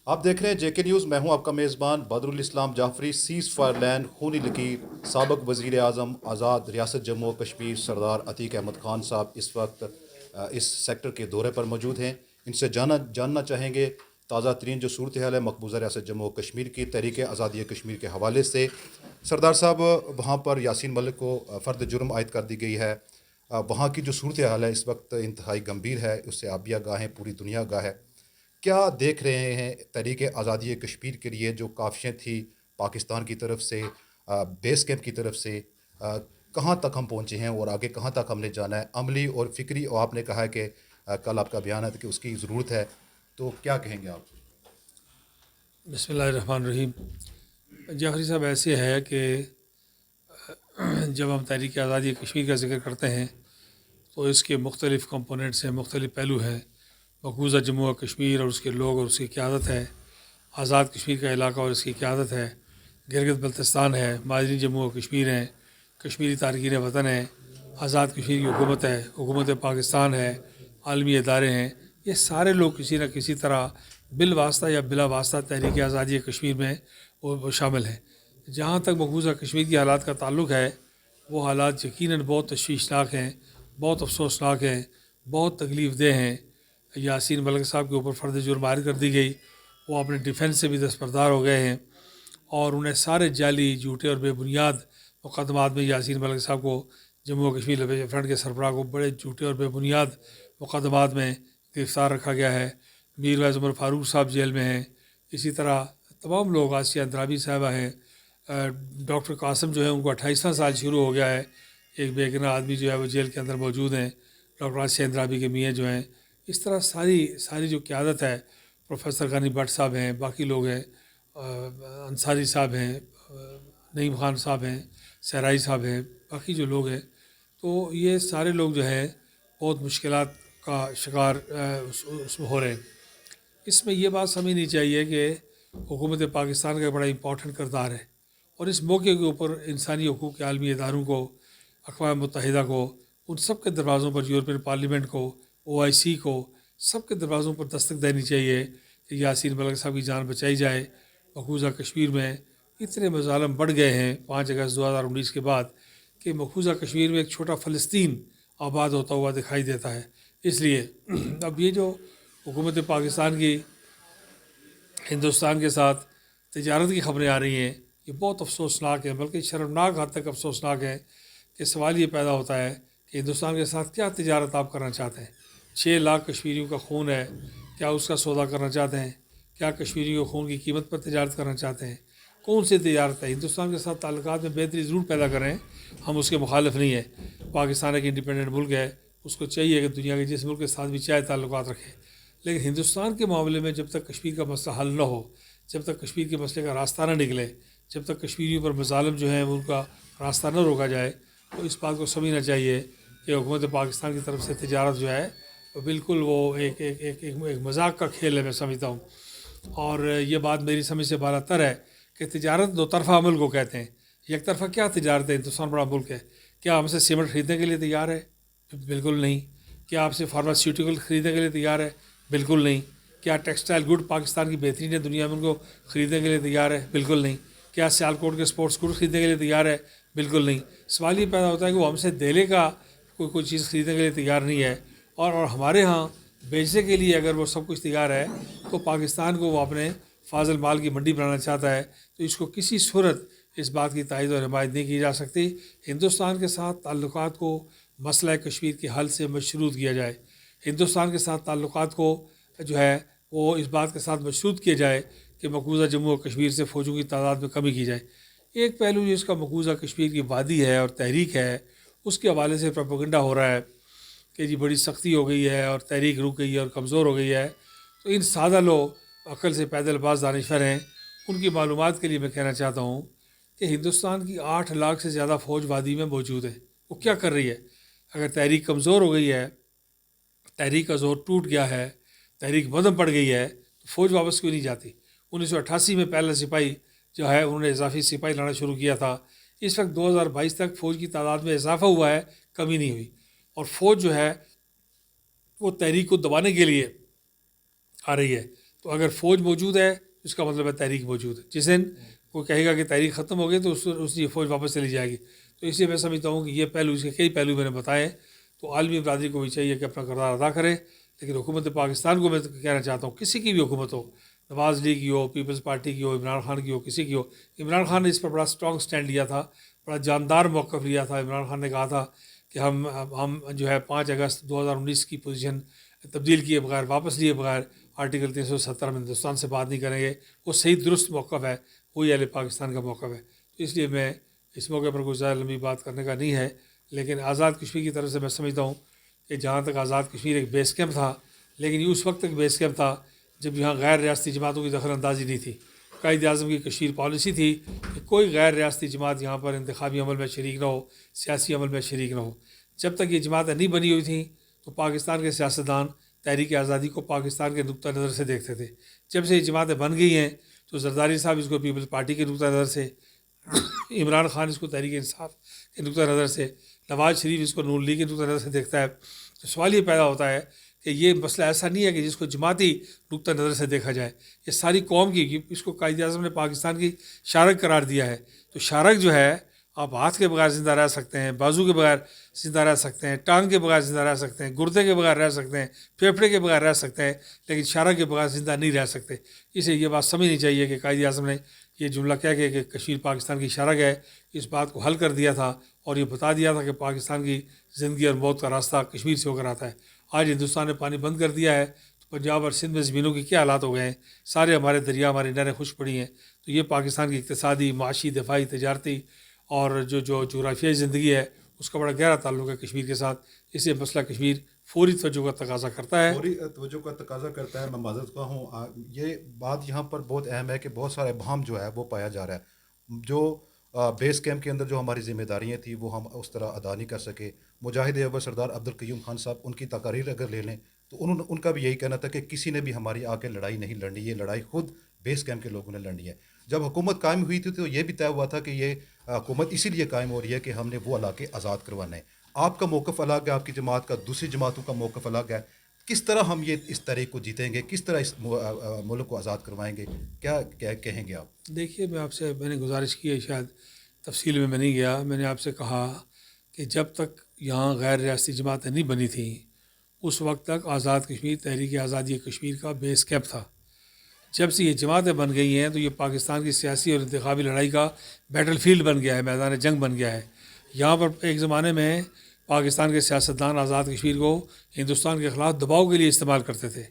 آپ دیکھ رہے ہیں جے کے نیوز، میں ہوں آپ کا میزبان بدرالاسلام جعفری۔ سیز فائر لینڈ خونی لکیر، سابق وزیر اعظم آزاد ریاست جموں و کشمیر سردار عتیق احمد خان صاحب اس وقت اس سیکٹر کے دورے پر موجود ہیں۔ ان سے جاننا چاہیں گے تازہ ترین جو صورتحال ہے مقبوضہ ریاست جموں و کشمیر کی تحریک آزادی کشمیر کے حوالے سے۔ سردار صاحب، وہاں پر یاسین ملک کو فرد جرم عائد کر دی گئی ہے۔ وہاں کی جو صورتحال ہے اس وقت انتہائی گمبھیر ہے، اس سے آپ بھی آگاہ ہیں، پوری دنیا آگاہ ہے۔ کیا دیکھ رہے ہیں تحریک آزادی کشمیر کے لیے جو کاوشیں تھی پاکستان کی طرف سے، بیس کیمپ کی طرف سے، کہاں تک ہم پہنچے ہیں اور آگے کہاں تک ہم نے جانا ہے عملی اور فکری؟ اور آپ نے کہا ہے کہ کل آپ کا بیان ہے کہ اس کی ضرورت ہے، تو کیا کہیں گے آپ؟ بسم اللہ الرحمن الرحیم۔ جعفری صاحب، ایسے ہے کہ جب ہم تحریک آزادی کشمیر کا ذکر کرتے ہیں تو اس کے مختلف کمپوننٹس ہیں، مختلف پہلو ہیں۔ مقبوضہ جموں و کشمیر اور اس کے لوگ اور اس کی قیادت ہے، آزاد کشمیر کا علاقہ اور اس کی قیادت ہے، گلگت بلتستان ہے، ماجرین جموں و کشمیر ہیں، کشمیری تارکین وطن ہیں، آزاد کشمیر کی حکومت ہے، حکومت پاکستان ہے، عالمی ادارے ہیں۔ یہ سارے لوگ کسی نہ کسی طرح بالواسطہ یا بلا واسطہ تحریک آزادی کشمیر میں وہ شامل ہیں۔ جہاں تک مقبوضہ کشمیر کی حالات کا تعلق ہے، وہ حالات یقیناً بہت تشویشناک ہیں، بہت افسوسناک ہیں، بہت تکلیف دہ ہیں۔ یاسین ملک صاحب کے اوپر فرد جرم عائد کر دی گئی، وہ اپنے ڈیفنس سے بھی دستبردار ہو گئے ہیں، اور انہیں سارے جعلی، جھوٹے اور بے بنیاد مقدمات میں یاسین ملک صاحب کو، جموں و کشمیر لیبریشن فرنٹ کے سربراہ کو، بڑے جھوٹے اور بے بنیاد مقدمات میں گرفتار رکھا گیا ہے۔ میر ویز عمر فاروق صاحب جیل میں ہیں، اسی طرح تمام لوگ، آسیہ اندرابی صاحبہ ہیں، ڈاکٹر قاسم جو ہے ان کو 28واں سال شروع ہو گیا ہے، ایک بے گناہ آدمی جو ہے وہ جیل کے اندر موجود ہیں، ڈاکٹر آسیہ اندرابی کے میاں جو ہیں۔ اس طرح ساری جو قیادت ہے، پروفیسر غنی بٹ صاحب ہیں، باقی لوگ ہیں، انصاری صاحب ہیں، نعیم خان صاحب ہیں، سہرائی صاحب ہیں، باقی جو لوگ ہیں، تو یہ سارے لوگ جو ہیں بہت مشکلات کا شکار اس میں ہو رہے ہیں۔ اس میں یہ بات سمجھنی چاہیے کہ حکومت پاکستان کا بڑا امپورٹنٹ کردار ہے، اور اس موقع کے اوپر انسانی حقوق کے عالمی اداروں کو، اقوام متحدہ کو، ان سب کے دروازوں پر، یورپین پارلیمنٹ کو، OIC کو، سب کے دروازوں پر دستک دینی چاہیے کہ یاسین ملک صاحب کی جان بچائی جائے۔ مقبوضہ کشمیر میں اتنے مظالم بڑھ گئے ہیں 5 اگست 2019 کے بعد کہ مقبوضہ کشمیر میں ایک چھوٹا فلسطین آباد ہوتا ہوا دکھائی دیتا ہے۔ اس لیے اب یہ جو حکومت پاکستان کی ہندوستان کے ساتھ تجارت کی خبریں آ رہی ہیں، یہ بہت افسوسناک ہیں، بلکہ شرمناک حد تک افسوسناک ہے کہ سوال یہ پیدا ہوتا ہے کہ ہندوستان کے ساتھ کیا تجارت آپ کرنا چاہتے ہیں؟ 6 لاکھ کشمیریوں کا خون ہے، کیا اس کا سودا کرنا چاہتے ہیں؟ کیا کشمیریوں کے خون کی قیمت پر تجارت کرنا چاہتے ہیں؟ کون سی تجارت ہے؟ ہندوستان کے ساتھ تعلقات میں بہتری ضرور پیدا کریں، ہم اس کے مخالف نہیں ہیں۔ پاکستان ایک انڈیپینڈنٹ ملک ہے، اس کو چاہیے کہ دنیا کے جس ملک کے ساتھ بھی چاہے تعلقات رکھے، لیکن ہندوستان کے معاملے میں جب تک کشمیر کا مسئلہ حل نہ ہو، جب تک کشمیر کے مسئلے کا راستہ نہ نکلے، جب تک کشمیریوں پر مظالم جو ہیں ان کا راستہ نہ روکا جائے، تو اس بات کو سمجھنا چاہیے کہ حکومت پاکستان کی طرف سے تجارت جو ہے بالکل وہ ایک مذاق کا کھیل ہے، میں سمجھتا ہوں۔ اور یہ بات میری سمجھ سے بالا تر ہے کہ تجارت دو طرفہ عمل کو کہتے ہیں۔ یک طرفہ کیا تجارت ہے؟ ہندوستان بڑا ملک ہے، کیا ہم سے سیمنٹ خریدنے کے لیے تیار ہے؟ بالکل نہیں۔ کیا آپ سے فارماسیوٹیکل خریدنے کے لیے تیار ہے؟ بالکل نہیں۔ کیا ٹیکسٹائل گڈ پاکستان کی بہترین ہے، دنیا میں ان کو خریدنے کے لیے تیار ہے؟ بالکل نہیں۔ کیا سیالکوٹ کے سپورٹس گڈ خریدنے کے لیے تیار ہے؟ بالکل نہیں۔ سوال یہ پیدا ہوتا ہے کہ وہ ہم سے دہلے کا کوئی چیز خریدنے کے لیے تیار نہیں ہے، اور ہمارے ہاں بیچنے کے لیے اگر وہ سب کچھ تیار ہے، تو پاکستان کو وہ اپنے فاضل مال کی منڈی بنانا چاہتا ہے، تو اس کو کسی صورت اس بات کی تائید اور حمایت نہیں کی جا سکتی۔ ہندوستان کے ساتھ تعلقات کو مسئلہ کشمیر کے حل سے مشروط کیا جائے، ہندوستان کے ساتھ تعلقات کو جو ہے وہ اس بات کے ساتھ مشروط کیا جائے کہ مقبوضہ جموں و کشمیر سے فوجوں کی تعداد میں کمی کی جائے۔ ایک پہلو جو اس کا مقبوضہ کشمیر کی وادی ہے اور تحریک ہے، اس کے حوالے سے پروپیگنڈا ہو رہا ہے کہ جی بڑی سختی ہو گئی ہے اور تحریک رک گئی ہے اور کمزور ہو گئی ہے، تو ان سادہ لوگ عقل سے پیدل باز دانشور ہیں، ان کی معلومات کے لیے میں کہنا چاہتا ہوں کہ ہندوستان کی 8 لاکھ سے زیادہ فوج وادی میں موجود ہے۔ وہ کیا کر رہی ہے؟ اگر تحریک کمزور ہو گئی ہے، تحریک کا زور ٹوٹ گیا ہے، تحریک مدم پڑ گئی ہے، تو فوج واپس کیوں نہیں جاتی؟ 1988 میں پہلا سپاہی جو ہے انہوں نے اضافی سپاہی لانا شروع کیا تھا، اس وقت 2022 تک فوج کی تعداد میں اضافہ ہوا ہے، کمی نہیں ہوئی، اور فوج جو ہے وہ تحریک کو دبانے کے لیے آ رہی ہے۔ تو اگر فوج موجود ہے اس کا مطلب ہے تحریک موجود ہے. جس دن کوئی کہے گا کہ تحریک ختم ہو گئی تو اس کی فوج واپس چلی جائے گی. تو اس لیے میں سمجھتا ہوں کہ یہ پہلو، اس کے کئی پہلو میں نے بتائے. تو عالمی برادری کو بھی چاہیے کہ اپنا کردار ادا کرے. لیکن حکومت پاکستان کو میں کہنا چاہتا ہوں، کسی کی بھی حکومت ہو، نواز لیگ کی ہو، پیپلز پارٹی کی ہو، عمران خان کی ہو، کسی کی ہو، عمران خان نے اس پر بڑا اسٹرانگ سٹینڈ لیا تھا، بڑا جاندار موقف لیا تھا. عمران خان نے کہا تھا کہ ہم جو ہے 5 اگست 2019 کی پوزیشن تبدیل کیے بغیر، واپس لیے بغیر آرٹیکل 370 میں ہندوستان سے بات نہیں کریں گے. وہ صحیح درست موقف ہے، وہی اہل پاکستان کا موقف ہے. تو اس لیے میں اس موقع پر کوئی زیادہ لمبی بات کرنے کا نہیں ہے. لیکن آزاد کشمیر کی طرف سے میں سمجھتا ہوں کہ جہاں تک آزاد کشمیر ایک بیس کیمپ تھا، لیکن یہ اس وقت تک بیس کیمپ تھا جب یہاں غیر ریاستی جماعتوں کی دخل اندازی نہیں تھی. قائد اعظم کی کشمیر پالیسی تھی کہ کوئی غیر ریاستی جماعت یہاں پر انتخابی عمل میں شریک نہ ہو، سیاسی عمل میں شریک نہ ہو. جب تک یہ جماعتیں نہیں بنی ہوئی تھیں تو پاکستان کے سیاستدان تحریک آزادی کو پاکستان کے نقطہ نظر سے دیکھتے تھے. جب سے یہ جماعتیں بن گئی ہیں تو زرداری صاحب اس کو پیپلز پارٹی کے نقطہ نظر سے، عمران خان اس کو تحریک انصاف کے نقطہ نظر سے، نواز شریف اس کو نون لیگ کے نقطہ نظر سے دیکھتا ہے. تو سوال یہ پیدا ہوتا ہے کہ یہ مسئلہ ایسا نہیں ہے کہ جس کو جماعتی نقطہ نظر سے دیکھا جائے، یہ ساری قوم کی، اس کو قائد اعظم نے پاکستان کی شارک قرار دیا ہے. تو شارک جو ہے، آپ ہاتھ کے بغیر زندہ رہ سکتے ہیں، بازو کے بغیر زندہ رہ سکتے ہیں، ٹانگ کے بغیر زندہ رہ سکتے ہیں، گردے کے بغیر رہ سکتے ہیں، پھیپھڑے کے بغیر رہ سکتے ہیں، لیکن شارک کے بغیر زندہ نہیں رہ سکتے. اسے یہ بات سمجھنی چاہیے کہ قائد اعظم نے یہ جملہ کہہ کے کہ کشمیر پاکستان کی شارک ہے، اس بات کو حل کر دیا تھا اور یہ بتا دیا تھا کہ پاکستان کی زندگی اور موت کا راستہ کشمیر سے ہو کر آتا ہے. آج ہندوستان نے پانی بند کر دیا ہے تو پنجاب اور سندھ میں زمینوں کی کیا حالات ہو گئے ہیں. سارے ہمارے دریا، ہماری نہریں خشک پڑی ہیں. تو یہ پاکستان کی اقتصادی، معاشی، دفاعی، تجارتی اور جو جغرافیائی زندگی ہے اس کا بڑا گہرا تعلق ہے کشمیر کے ساتھ. اس لیے مسئلہ کشمیر فوری توجہ کا تقاضا کرتا ہے. فوری توجہ کا تقاضا کرتا ہے. میں معذرت خواہ ہوں، یہ بات یہاں پر بہت اہم ہے کہ بہت سارے ابہام جو ہے وہ پایا جا رہا ہے. جو بیس کیمپ کے اندر جو ہماری ذمہ داریاں تھیں وہ ہم اس طرح ادا نہیں کر سکے. مجاہد اول سردار عبدالقیوم خان صاحب، ان کی تقاریر اگر لے لیں تو ان کا بھی یہی کہنا تھا کہ کسی نے بھی ہماری آ کے لڑائی نہیں لڑنی، یہ لڑائی خود بیس کیمپ کے لوگوں نے لڑنی ہے. جب حکومت قائم ہوئی تھی تو یہ بھی طے ہوا تھا کہ یہ حکومت اسی لیے قائم ہو رہی ہے کہ ہم نے وہ علاقے آزاد کروانے ہیں. آپ کا موقف الگ ہے، آپ کی جماعت کا، دوسری جماعتوں کا موقف الگ ہے. کس طرح ہم یہ اس تحریک کو جیتیں گے؟ کس طرح اس ملک کو آزاد کروائیں گے؟ کیا کہیں گے آپ؟ دیکھیے، میں نے گزارش کی ہے، شاید تفصیل میں نہیں گیا. میں نے آپ سے کہا کہ جب تک یہاں غیر ریاستی جماعتیں نہیں بنی تھیں اس وقت تک آزاد کشمیر تحریک آزادی کشمیر کا بیس کیمپ تھا. جب سے یہ جماعتیں بن گئی ہیں تو یہ پاکستان کی سیاسی اور انتخابی لڑائی کا بیٹل فیلڈ بن گیا ہے، میدان جنگ بن گیا ہے. یہاں پر ایک زمانے میں پاکستان کے سیاستدان آزاد کشمیر کو ہندوستان کے خلاف دباؤ کے لیے استعمال کرتے تھے.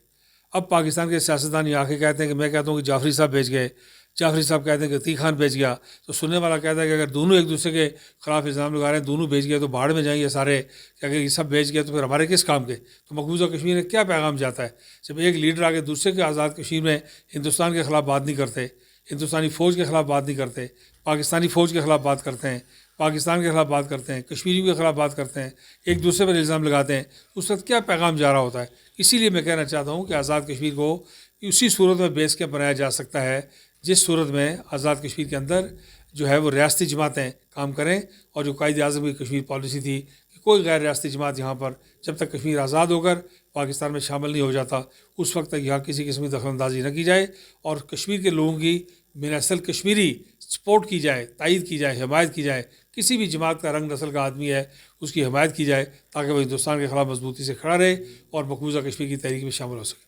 اب پاکستان کے سیاستدان یہ آ کے کہتے ہیں کہ میں کہتا ہوں کہ جعفری صاحب بھیج گئے، جعفری صاحب کہتے ہیں کہ عتیق خان بھیج گیا. تو سننے والا کہتا ہے کہ اگر دونوں ایک دوسرے کے خلاف الزام لگا رہے ہیں، دونوں بھیج گئے تو بھاڑ میں جائیں گے سارے، کہ اگر یہ سب بھیج گئے تو پھر ہمارے کس کام کے. تو مقبوضہ کشمیر میں کیا پیغام جاتا ہے جب ایک لیڈر آگے دوسرے کے آزاد کشمیر میں ہندوستان کے خلاف بات نہیں کرتے، ہندوستانی فوج کے خلاف بات نہیں کرتے، پاکستانی فوج کے خلاف بات کرتے ہیں، پاکستان کے خلاف بات کرتے ہیں، کشمیریوں کے خلاف بات کرتے ہیں، ایک دوسرے پر الزام لگاتے ہیں، اس وقت کیا پیغام جا رہا ہوتا ہے. اسی لیے میں کہنا چاہتا ہوں کہ آزاد کشمیر کو اسی صورت میں بیس کیمپ بنایا جا سکتا ہے جس صورت میں آزاد کشمیر کے اندر جو ہے وہ ریاستی جماعتیں کام کریں. اور جو قائد اعظم کی کشمیر پالیسی تھی کہ کوئی غیر ریاستی جماعت یہاں پر جب تک کشمیر آزاد ہو کر پاکستان میں شامل نہیں ہو جاتا اس وقت تک یہاں کسی قسم کی دخل اندازی نہ کی جائے، اور کشمیر کے لوگوں کی بین اصل کشمیری سپورٹ کی جائے، تائید کی جائے، حمایت کی جائے. کسی بھی جماعت کا رنگ نسل کا آدمی ہے اس کی حمایت کی جائے تاکہ وہ ہندوستان کے خلاف مضبوطی سے کھڑا رہے اور مقبوضہ کشمیر کی تحریک میں شامل ہو سکے.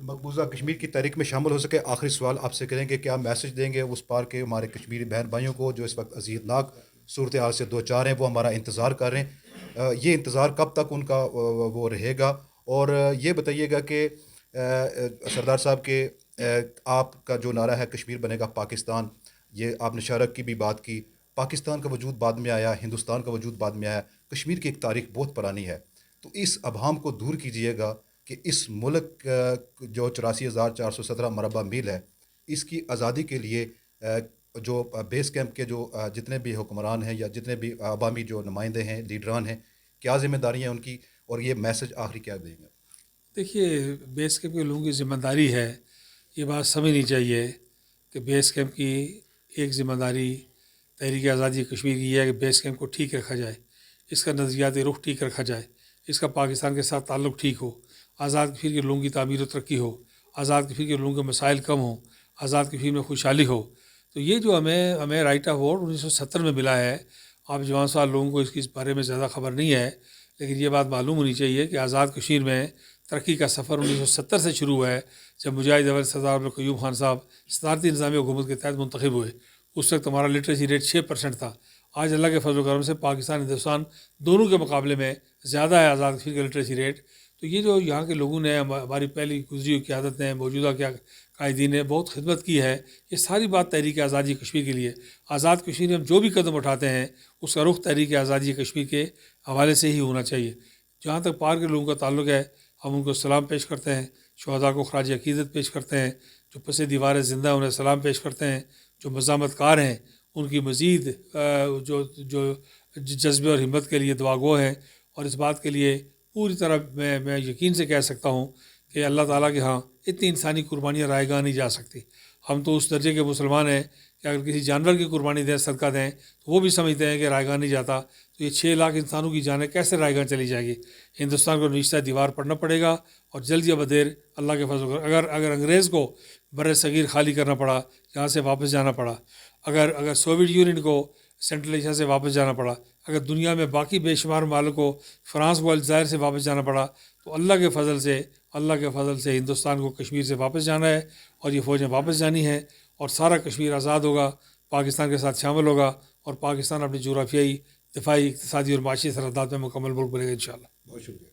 مقبوضہ کشمیر کی تحریک میں شامل ہو سکے. آخری سوال آپ سے کریں گے، کیا میسج دیں گے اس پار کے ہمارے کشمیری بہن بھائیوں کو جو اس وقت اذیتناک صورتحال سے دو چار ہیں، وہ ہمارا انتظار کر رہے ہیں؟ یہ انتظار کب تک ان کا وہ رہے گا؟ اور یہ بتائیے گا کہ سردار صاحب کے آپ کا جو نعرہ ہے کشمیر بنے گا پاکستان، یہ آپ نے شارک کی بھی بات کی. پاکستان کا وجود بعد میں آیا، ہندوستان کا وجود بعد میں آیا، کشمیر کی ایک تاریخ بہت پرانی ہے. تو اس ابہام کو دور کیجیے گا کہ اس ملک جو 84,417 مربع میل ہے، اس کی آزادی کے لیے جو بیس کیمپ کے جو جتنے بھی حکمران ہیں یا جتنے بھی عوامی جو نمائندے ہیں، لیڈران ہیں، کیا ذمہ داریاں ہیں ان کی، اور یہ میسج آخری کیا دیں گے؟ دیکھیے، بیس کیمپ کے لوگوں کی ذمہ داری ہے، یہ بات سمجھنی چاہیے کہ بیس کیمپ کی ایک ذمہ داری تحریک آزادی کشمیر کی یہ ہے کہ بیس کیمپ کو ٹھیک رکھا جائے، اس کا نظریاتی رخ ٹھیک رکھا جائے، اس کا پاکستان کے ساتھ تعلق ٹھیک ہو، آزاد کشمیر کے لوگوں کی تعمیر و ترقی ہو، آزاد کشمیر کے لوگوں کے مسائل کم ہوں، آزاد کشمیر میں خوشحالی ہو. تو یہ جو ہمیں رائٹ آف ووٹ 1970 میں ملا ہے. آپ جوان سال لوگوں کو اس کے بارے میں زیادہ خبر نہیں ہے، لیکن یہ بات معلوم ہونی چاہیے کہ آزاد کشمیر میں ترقی کا سفر 1970 سے شروع ہوا ہے، جب مجاہد اول سردار عبدالقیوم خان صاحب صدارتی نظامی حکومت کے تحت منتخب ہوئے. اس وقت ہمارا لٹریسی ریٹ 6% تھا. آج اللہ کے فضل و کرم سے پاکستان ہندوستان دونوں کے مقابلے میں زیادہ ہے آزاد کشمیر کا لٹریسی ریٹ. تو یہ جو یہاں کے لوگوں نے، ہماری پہلی گزری ہوئی قیادت نے، موجودہ قائدین نے بہت خدمت کی ہے. یہ ساری بات تحریک آزادی کشمیر کے لیے. آزاد کشمیر میں ہم جو بھی قدم اٹھاتے ہیں اس کا رخ تحریک آزادی کشمیر کے حوالے سے ہی ہونا چاہیے. جہاں تک پار کے لوگوں کا تعلق ہے، ہم ان کو سلام پیش کرتے ہیں، شہداء کو خراج عقیدت پیش کرتے ہیں، جو پس دیوار زندہ انہیں سلام پیش کرتے ہیں، جو مزاحمت کار ہیں ان کی مزید جو جذبے اور ہمت کے لیے دعا گو ہیں. اور اس بات کے لیے پوری طرح میں یقین سے کہہ سکتا ہوں کہ اللہ تعالیٰ کے ہاں اتنی انسانی قربانیاں رائے گاہ نہیں جا سکتی. ہم تو اس درجے کے مسلمان ہیں کہ اگر کسی جانور کی قربانی دیں، صدقہ دیں، تو وہ بھی سمجھتے ہیں کہ رائے گاہ نہیں جاتا. تو یہ 6 لاکھ انسانوں کی جانیں کیسے رائے گاہ چلی جائے گی؟ ہندوستان کو نشستہ دیوار پڑھنا پڑے گا، اور جلد یا بدیر اللہ کے فضل اگر انگریز کو بر صغیر خالی کرنا پڑا، یہاں سے واپس جانا پڑا، اگر سوویٹ یونین کو سینٹرل ایشیا سے واپس جانا پڑا، اگر دنیا میں باقی بے شمار ممالک کو فرانس و الجزائر سے واپس جانا پڑا، تو اللہ کے فضل سے ہندوستان کو کشمیر سے واپس جانا ہے، اور یہ فوجیں واپس جانی ہیں، اور سارا کشمیر آزاد ہوگا، پاکستان کے ساتھ شامل ہوگا، اور پاکستان اپنی جغرافیائی، دفاعی، اقتصادی اور معاشی سرحدات میں مکمل ملک بنے گا انشاءاللہ. بہت شکریہ.